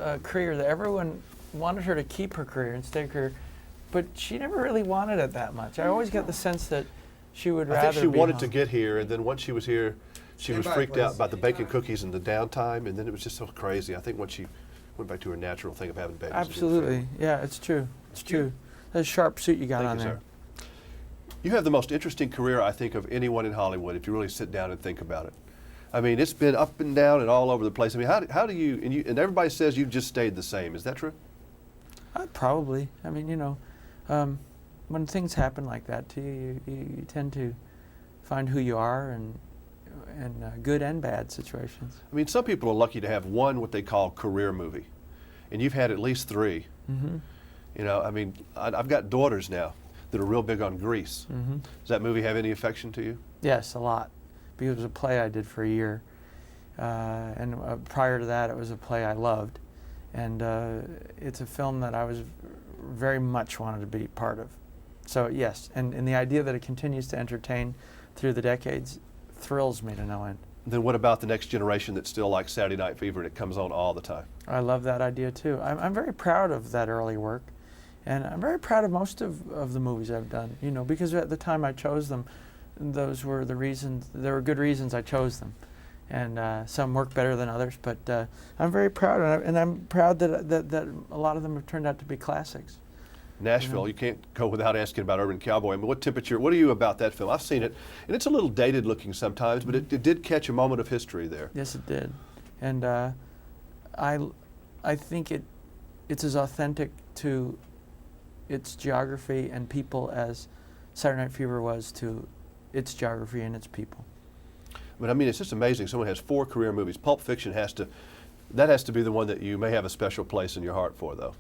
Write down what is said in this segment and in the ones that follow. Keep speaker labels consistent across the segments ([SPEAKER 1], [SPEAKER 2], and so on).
[SPEAKER 1] a career that everyone wanted her to keep her career and stay her career, but she never really wanted it that much. I always got the sense that she would rather
[SPEAKER 2] I think she
[SPEAKER 1] be
[SPEAKER 2] wanted
[SPEAKER 1] home.
[SPEAKER 2] to get here, and then once she was here, she was freaked out about the baking cookies and the downtime, and then it was just so crazy. I think once she went back to her natural thing of having babies.
[SPEAKER 1] Absolutely, yeah, it's true. It's true. That's a sharp suit you got on there.
[SPEAKER 2] Sir. You have the most interesting career, I think, of anyone in Hollywood, if you really sit down and think about it. I mean, it's been up and down and all over the place. I mean, how do you, and everybody says you've just stayed the same. Is that true?
[SPEAKER 1] Probably. I mean, you know, when things happen like that to you, you tend to find who you are in good and bad situations.
[SPEAKER 2] I mean, some people are lucky to have one what they call career movie, and you've had at least 3.
[SPEAKER 1] Mm-hmm.
[SPEAKER 2] You know, I mean, I've got daughters now that are real big on Grease.
[SPEAKER 1] Mm-hmm.
[SPEAKER 2] Does that movie have any affection to you?
[SPEAKER 1] Yes, a lot. Because it was a play I did for a year. And prior to that, it was a play I loved. And it's a film that I was very much wanted to be part of. So yes, and the idea that it continues to entertain through the decades thrills me to no end.
[SPEAKER 2] Then what about the next generation that still likes Saturday Night Fever and it comes on all the time?
[SPEAKER 1] I love that idea too. I'm very proud of that early work. And I'm very proud of most of the movies I've done, you know, because at the time I chose them, those were the reasons, there were good reasons I chose them. And some work better than others, but I'm very proud, and I'm proud that a lot of them have turned out to be classics.
[SPEAKER 2] Nashville, you can't go without asking about Urban Cowboy. I mean, what are you about that film? I've seen it, and it's a little dated looking sometimes, but it did catch a moment of history there.
[SPEAKER 1] Yes, it did. And I think it's as authentic to its geography and people as Saturday Night Fever was to its geography and its people.
[SPEAKER 2] But I mean, it's just amazing. Someone has 4 career movies. Pulp Fiction has to be the one that you may have a special place in your heart for, though.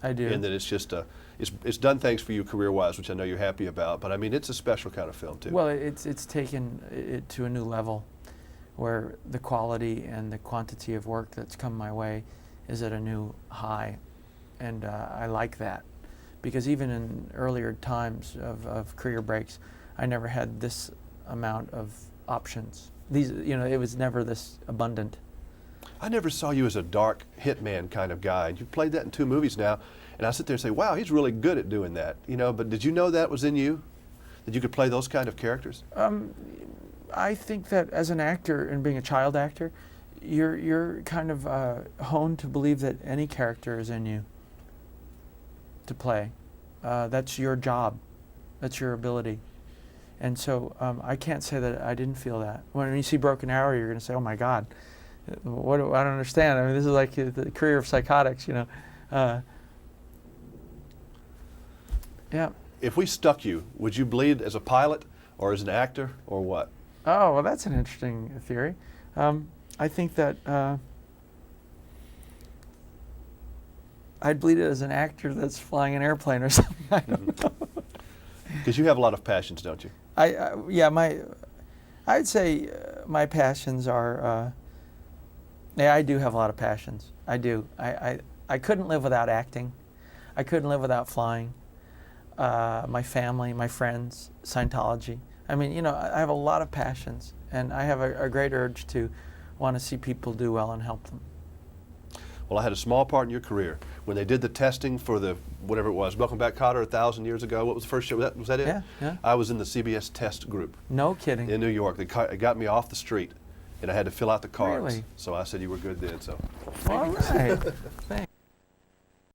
[SPEAKER 1] I do.
[SPEAKER 2] And that it's just it's done things for you career-wise, which I know you're happy about. But I mean, it's a special kind of film too.
[SPEAKER 1] Well, it's taken it to a new level, where the quality and the quantity of work that's come my way is at a new high, and I like that, because even in earlier times of career breaks, I never had this amount of options. These, you know, it was never this abundant.
[SPEAKER 2] I never saw you as a dark hitman kind of guy. You've played that in 2 movies now, and I sit there and say, wow, he's really good at doing that. You know, but did you know that was in you? That you could play those kind of characters?
[SPEAKER 1] I think that as an actor and being a child actor, you're kind of honed to believe that any character is in you to play. That's your job. That's your ability. And so I can't say that I didn't feel that. When you see Broken Arrow, you're going to say, oh my God, I don't understand. I mean, this is like the career of psychotics, you know. Yeah.
[SPEAKER 2] If we stuck you, would you bleed as a pilot or as an actor or what?
[SPEAKER 1] Oh, well, that's an interesting theory. I think that I'd bleed it as an actor that's flying an airplane or something. I don't know.
[SPEAKER 2] Because you have a lot of passions, don't you?
[SPEAKER 1] I'd say my passions are, yeah, I do have a lot of passions. I do. I couldn't live without acting. I couldn't live without flying. My family, my friends, Scientology. I mean, you know, I have a lot of passions, and I have a great urge to want to see people do well and help them.
[SPEAKER 2] Well, I had a small part in your career. When they did the testing for the, whatever it was, Welcome Back, Kotter, 1,000 years ago, what was the first show? Was that it?
[SPEAKER 1] Yeah, yeah.
[SPEAKER 2] I was in the CBS test group.
[SPEAKER 1] No kidding.
[SPEAKER 2] In New York. They got me off the street, and I had to fill out the cards.
[SPEAKER 1] Really?
[SPEAKER 2] So I said you were good then. So.
[SPEAKER 1] All right. Thanks.